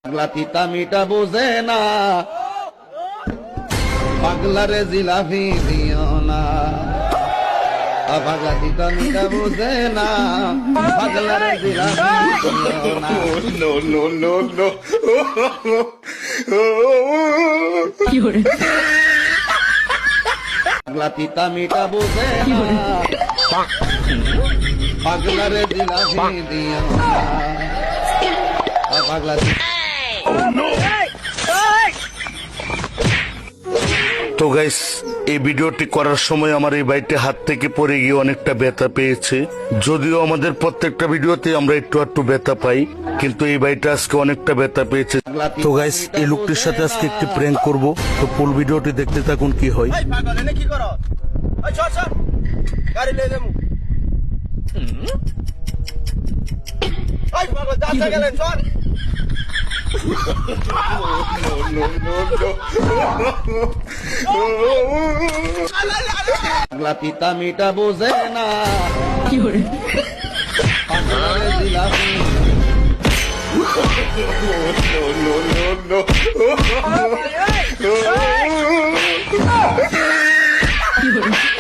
পাগলা তিতা মিটা বোঝে না, পাগলারে জিলাপি দিও না। পাগলা তিতা মিটা বোঝে না, পাগলারে জিলাপি দিও না। পাগলা তিতা মিটা বোঝে না, পাগলারে জিলাপি দিও না। পাগলা তো গাইস, এই ভিডিওটি করার সময় আমার এই বাইকটি হাত থেকে পড়ে গিয়ে অনেকটা ব্যথা পেয়েছে। যদিও আমাদের প্রত্যেকটা ভিডিওতে আমরা একটু ব্যথা পাই, কিন্তু এই বাইকটা আজকে অনেকটা ব্যথা পেয়েছে। তো গাইস, এই লোকটির সাথে আজকে একটি প্র্যাঙ্ক করব। তো ফুল ভিডিওটি দেখতে থাকুন কি হয়। পাগলা তিতা মিটা বোঝে না, পাগলারে জিলাপি কি